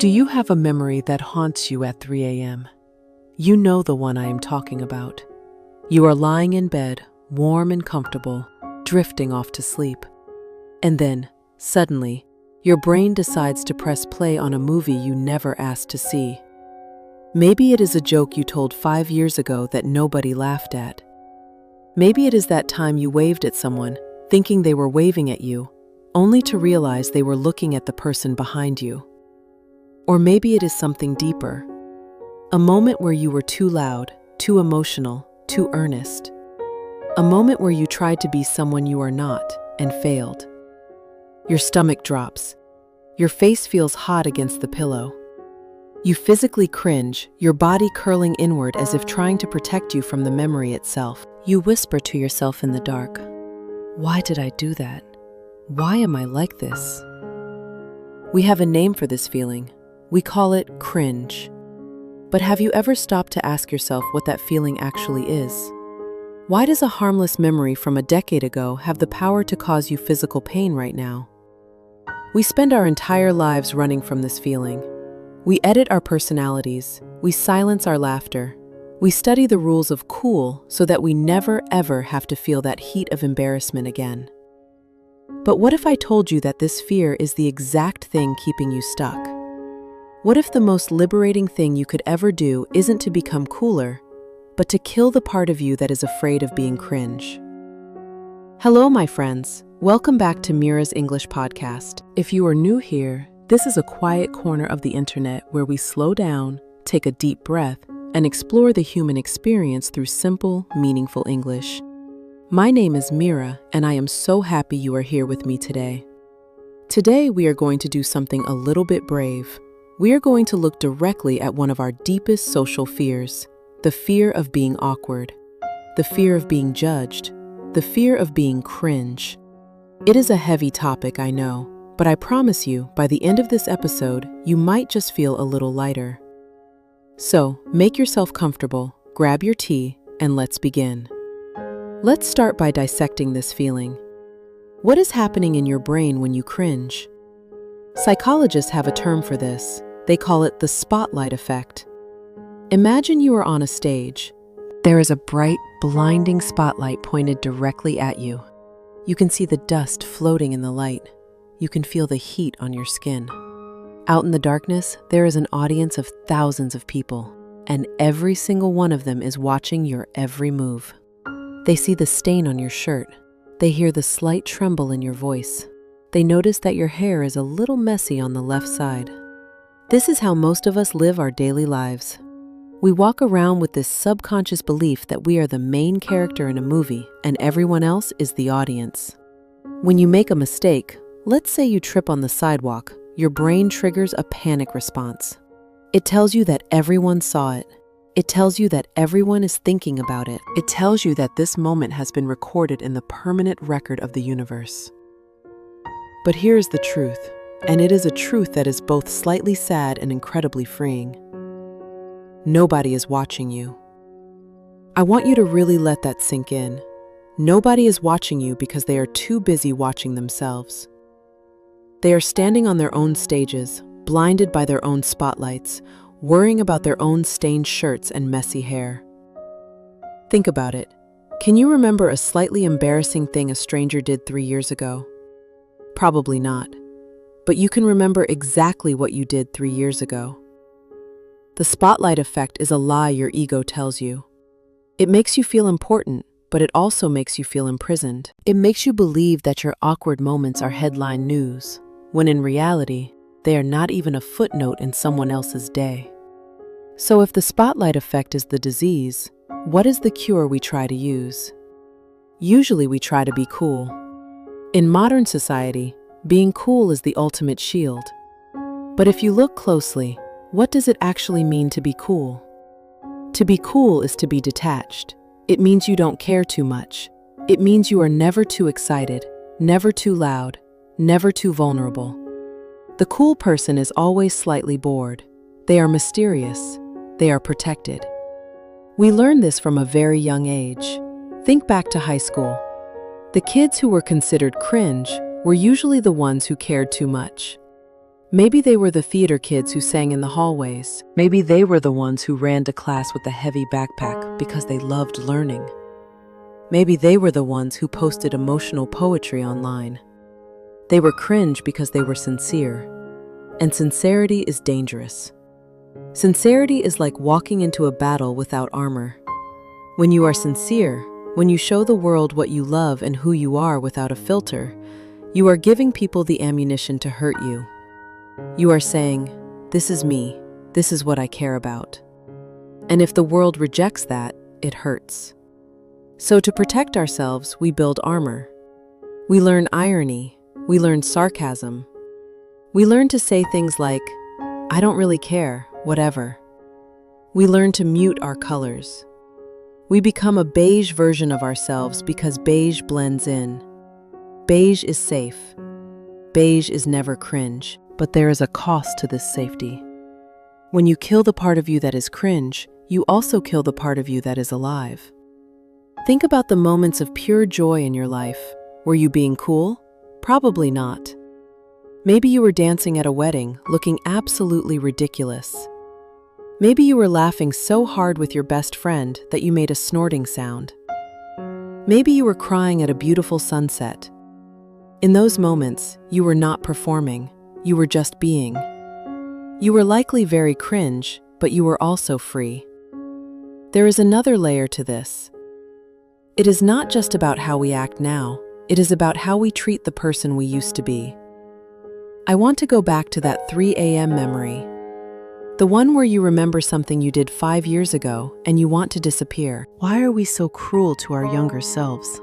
Do you have a memory that haunts you at 3 a.m.? You know the one I am talking about. You are lying in bed, warm and comfortable, drifting off to sleep. And then, suddenly, your brain decides to press play on a movie you never asked to see. Maybe it is a joke you told 5 years ago that nobody laughed at. Maybe it is that time you waved at someone, thinking they were waving at you, only to realize they were looking at the person behind you. Or maybe it is something deeper. A moment where you were too loud, too emotional, too earnest. A moment where you tried to be someone you are not and failed. Your stomach drops. Your face feels hot against the pillow. You physically cringe, your body curling inward as if trying to protect you from the memory itself. You whisper to yourself in the dark, "Why did I do that? Why am I like this?" We have a name for this feeling. We call it cringe. But have you ever stopped to ask yourself what that feeling actually is? Why does a harmless memory from a decade ago have the power to cause you physical pain right now? We spend our entire lives running from this feeling. We edit our personalities. We silence our laughter. We study the rules of cool so that we never ever have to feel that heat of embarrassment again. But what if I told you that this fear is the exact thing keeping you stuck? What if the most liberating thing you could ever do isn't to become cooler, but to kill the part of you that is afraid of being cringe? Hello, my friends. Welcome back to Mira's English podcast. If you are new here, this is a quiet corner of the internet where we slow down, take a deep breath, and explore the human experience through simple, meaningful English. My name is Mira, and I am so happy you are here with me today. Today, we are going to do something a little bit brave. We are going to look directly at one of our deepest social fears, the fear of being awkward, the fear of being judged, the fear of being cringe. It is a heavy topic, I know, but I promise you, by the end of this episode, you might just feel a little lighter. So, make yourself comfortable, grab your tea, and let's begin. Let's start by dissecting this feeling. What is happening in your brain when you cringe? Psychologists have a term for this. They call it the spotlight effect. Imagine you are on a stage. There is a bright, blinding spotlight pointed directly at you. You can see the dust floating in the light. You can feel the heat on your skin. Out in the darkness, there is an audience of thousands of people, and every single one of them is watching your every move. They see the stain on your shirt. They hear the slight tremble in your voice. They notice that your hair is a little messy on the left side. This is how most of us live our daily lives. We walk around with this subconscious belief that we are the main character in a movie and everyone else is the audience. When you make a mistake, let's say you trip on the sidewalk, your brain triggers a panic response. It tells you that everyone saw it. It tells you that everyone is thinking about it. It tells you that this moment has been recorded in the permanent record of the universe. But here is the truth, and it is a truth that is both slightly sad and incredibly freeing. Nobody is watching you. I want you to really let that sink in. Nobody is watching you because they are too busy watching themselves. They are standing on their own stages, blinded by their own spotlights, worrying about their own stained shirts and messy hair. Think about it. Can you remember a slightly embarrassing thing a stranger did 3 years ago? Probably not. But you can remember exactly what you did 3 years ago. The spotlight effect is a lie your ego tells you. It makes you feel important, but it also makes you feel imprisoned. It makes you believe that your awkward moments are headline news, when in reality, they are not even a footnote in someone else's day. So if the spotlight effect is the disease, what is the cure we try to use? Usually we try to be cool. In modern society, being cool is the ultimate shield. But if you look closely, what does it actually mean to be cool? To be cool is to be detached. It means you don't care too much. It means you are never too excited, never too loud, never too vulnerable. The cool person is always slightly bored. They are mysterious. They are protected. We learn this from a very young age. Think back to high school. The kids who were considered cringe were usually the ones who cared too much. Maybe they were the theater kids who sang in the hallways. Maybe they were the ones who ran to class with a heavy backpack because they loved learning. Maybe they were the ones who posted emotional poetry online. They were cringe because they were sincere. And sincerity is dangerous. Sincerity is like walking into a battle without armor. When you are sincere, when you show the world what you love and who you are without a filter, you are giving people the ammunition to hurt you. You are saying, "This is me, this is what I care about." And if the world rejects that, it hurts. So to protect ourselves, we build armor. We learn irony, we learn sarcasm. We learn to say things like, "I don't really care, whatever." We learn to mute our colors. We become a beige version of ourselves because beige blends in. Beige is safe. Beige is never cringe. But there is a cost to this safety. When you kill the part of you that is cringe, you also kill the part of you that is alive. Think about the moments of pure joy in your life. Were you being cool? Probably not. Maybe you were dancing at a wedding, looking absolutely ridiculous. Maybe you were laughing so hard with your best friend that you made a snorting sound. Maybe you were crying at a beautiful sunset. In those moments, you were not performing. You were just being. You were likely very cringe, but you were also free. There is another layer to this. It is not just about how we act now, it is about how we treat the person we used to be. I want to go back to that 3 a.m. memory. The one where you remember something you did 5 years ago and you want to disappear. Why are we so cruel to our younger selves?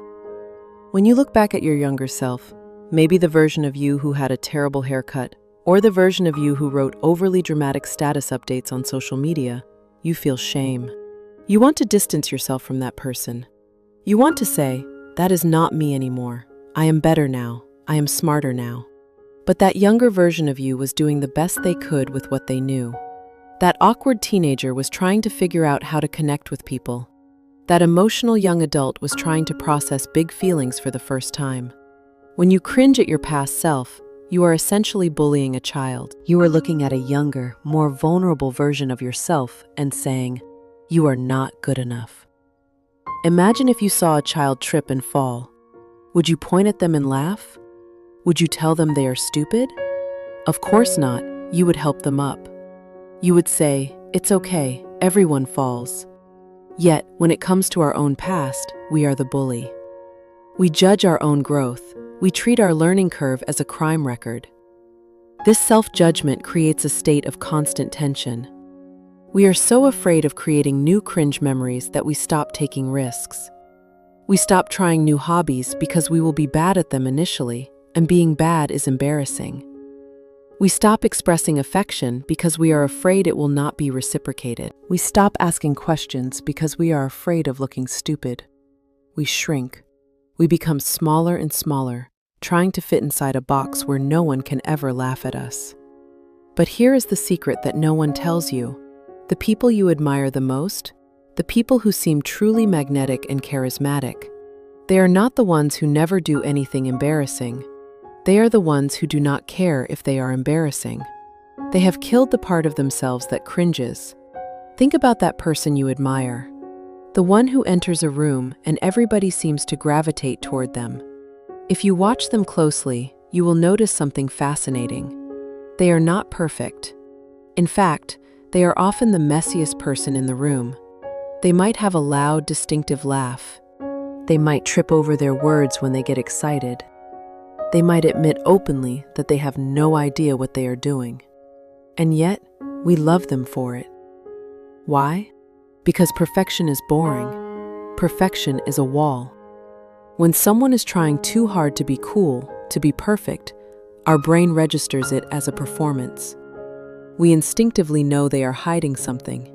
When you look back at your younger self, maybe the version of you who had a terrible haircut, or the version of you who wrote overly dramatic status updates on social media, you feel shame. You want to distance yourself from that person. You want to say, "That is not me anymore. I am better now. I am smarter now." But that younger version of you was doing the best they could with what they knew. That awkward teenager was trying to figure out how to connect with people. That emotional young adult was trying to process big feelings for the first time. When you cringe at your past self, you are essentially bullying a child. You are looking at a younger, more vulnerable version of yourself and saying, "You are not good enough." Imagine if you saw a child trip and fall. Would you point at them and laugh? Would you tell them they are stupid? Of course not. You would help them up. You would say, "It's okay, everyone falls." Yet, when it comes to our own past, we are the bully. We judge our own growth. We treat our learning curve as a crime record. This self-judgment creates a state of constant tension. We are so afraid of creating new cringe memories that we stop taking risks. We stop trying new hobbies because we will be bad at them initially, and being bad is embarrassing. We stop expressing affection because we are afraid it will not be reciprocated. We stop asking questions because we are afraid of looking stupid. We shrink. We become smaller and smaller, trying to fit inside a box where no one can ever laugh at us. But here is the secret that no one tells you. The people you admire the most, the people who seem truly magnetic and charismatic, they are not the ones who never do anything embarrassing. They are the ones who do not care if they are embarrassing. They have killed the part of themselves that cringes. Think about that person you admire. The one who enters a room and everybody seems to gravitate toward them. If you watch them closely, you will notice something fascinating. They are not perfect. In fact, they are often the messiest person in the room. They might have a loud, distinctive laugh. They might trip over their words when they get excited. They might admit openly that they have no idea what they are doing. And yet, we love them for it. Why? Because perfection is boring. Perfection is a wall. When someone is trying too hard to be cool, to be perfect, our brain registers it as a performance. We instinctively know they are hiding something.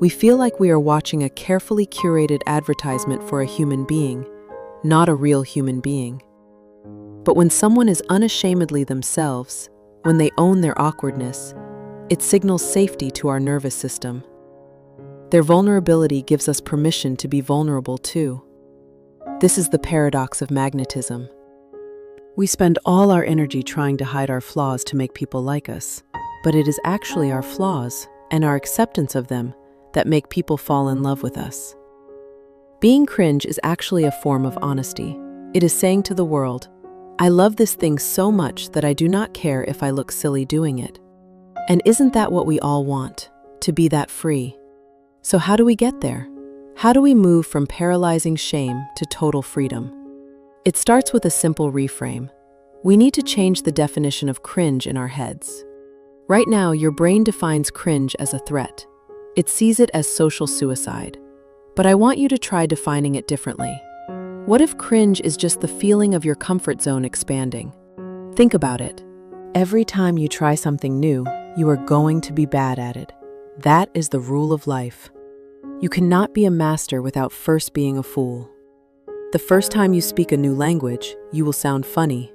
We feel like we are watching a carefully curated advertisement for a human being, not a real human being. But when someone is unashamedly themselves, when they own their awkwardness, it signals safety to our nervous system. Their vulnerability gives us permission to be vulnerable too. This is the paradox of magnetism. We spend all our energy trying to hide our flaws to make people like us, but it is actually our flaws and our acceptance of them that make people fall in love with us. Being cringe is actually a form of honesty. It is saying to the world, I love this thing so much that I do not care if I look silly doing it. And isn't that what we all want? To be that free. So how do we get there? How do we move from paralyzing shame to total freedom? It starts with a simple reframe. We need to change the definition of cringe in our heads. Right now, your brain defines cringe as a threat. It sees it as social suicide. But I want you to try defining it differently. What if cringe is just the feeling of your comfort zone expanding? Think about it. Every time you try something new, you are going to be bad at it. That is the rule of life. You cannot be a master without first being a fool. The first time you speak a new language, you will sound funny.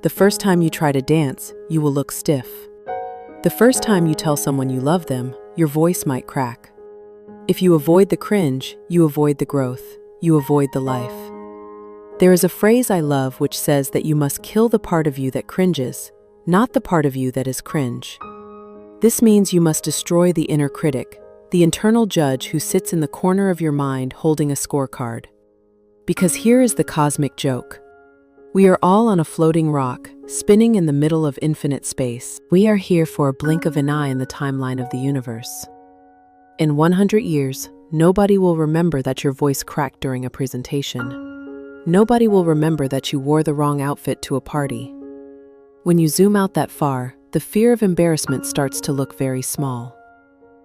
The first time you try to dance, you will look stiff. The first time you tell someone you love them, your voice might crack. If you avoid the cringe, you avoid the growth, you avoid the life. There is a phrase I love which says that you must kill the part of you that cringes, not the part of you that is cringe. This means you must destroy the inner critic, the internal judge who sits in the corner of your mind holding a scorecard. Because here is the cosmic joke. We are all on a floating rock, spinning in the middle of infinite space. We are here for a blink of an eye in the timeline of the universe. In 100 years, nobody will remember that your voice cracked during a presentation. Nobody will remember that you wore the wrong outfit to a party. When you zoom out that far, the fear of embarrassment starts to look very small.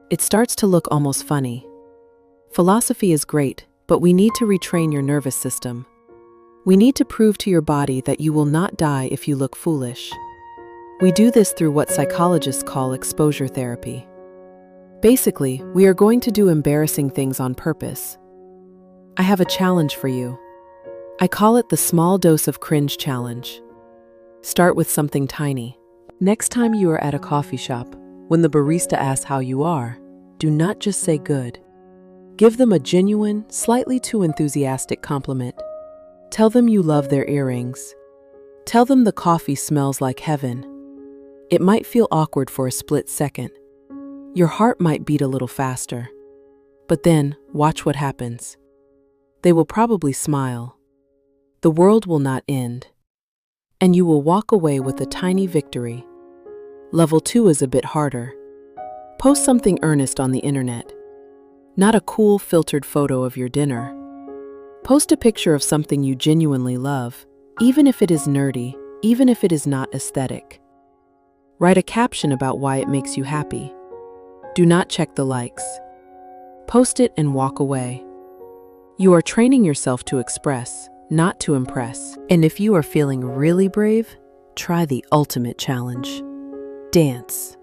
It starts to look almost funny. Philosophy is great, but we need to retrain your nervous system. We need to prove to your body that you will not die if you look foolish. We do this through what psychologists call exposure therapy. Basically, we are going to do embarrassing things on purpose. I have a challenge for you. I call it the small dose of cringe challenge. Start with something tiny. Next time you are at a coffee shop, when the barista asks how you are, do not just say good. Give them a genuine, slightly too enthusiastic compliment. Tell them you love their earrings. Tell them the coffee smells like heaven. It might feel awkward for a split second. Your heart might beat a little faster. But then, watch what happens. They will probably smile. The world will not end. And you will walk away with a tiny victory. Level 2 is a bit harder. Post something earnest on the internet. Not a cool filtered photo of your dinner. Post a picture of something you genuinely love, even if it is nerdy, even if it is not aesthetic. Write a caption about why it makes you happy. Do not check the likes. Post it and walk away. You are training yourself to express, not to impress. And if you are feeling really brave, try the ultimate challenge. Dance.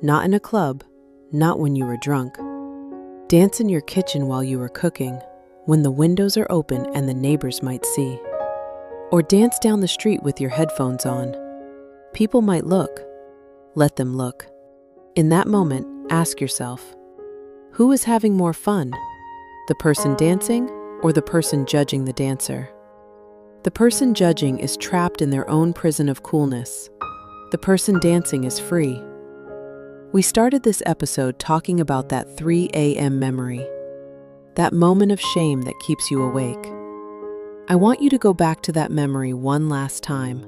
Not in a club, not when you were drunk. Dance in your kitchen while you are cooking, when the windows are open and the neighbors might see. Or dance down the street with your headphones on. People might look. Let them look. In that moment, ask yourself, who is having more fun? The person dancing or the person judging the dancer? The person judging is trapped in their own prison of coolness. The person dancing is free. We started this episode talking about that 3 a.m. memory, that moment of shame that keeps you awake. I want you to go back to that memory one last time.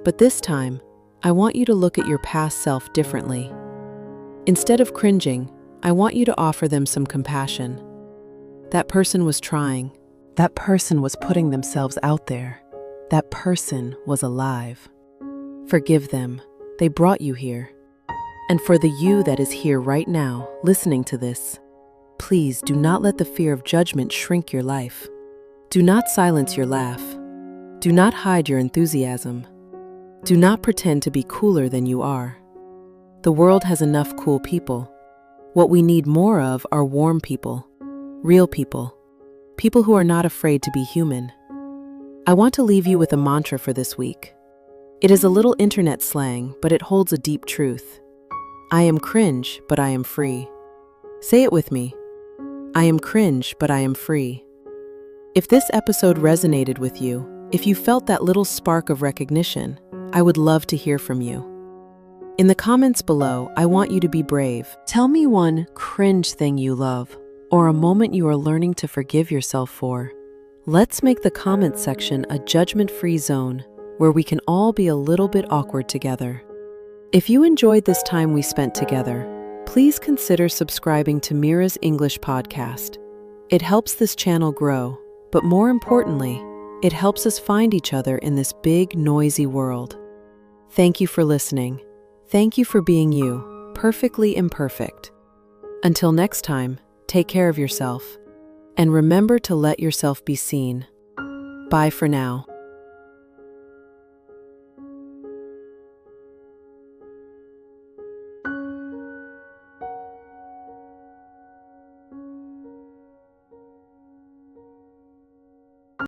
But this time, I want you to look at your past self differently. Instead of cringing, I want you to offer them some compassion. That person was trying. That person was putting themselves out there. That person was alive. Forgive them. They brought you here. And for the you that is here right now, listening to this, please do not let the fear of judgment shrink your life. Do not silence your laugh. Do not hide your enthusiasm. Do not pretend to be cooler than you are. The world has enough cool people. What we need more of are warm people, real people, people who are not afraid to be human. I want to leave you with a mantra for this week. It is a little internet slang, but it holds a deep truth. I am cringe, but I am free. Say it with me. I am cringe, but I am free. If this episode resonated with you, If you felt that little spark of recognition, I would love to hear from you. In the comments below, I want you to be brave. Tell me one cringe thing you love, or a moment you are learning to forgive yourself for. Let's make the comment section a judgment-free zone where we can all be a little bit awkward together. If you enjoyed this time we spent together, please consider subscribing to Mira's English podcast. It helps this channel grow, but more importantly, it helps us find each other in this big, noisy world. Thank you for listening. Thank you for being you, perfectly imperfect. Until next time, take care of yourself, and remember to let yourself be seen. Bye for now.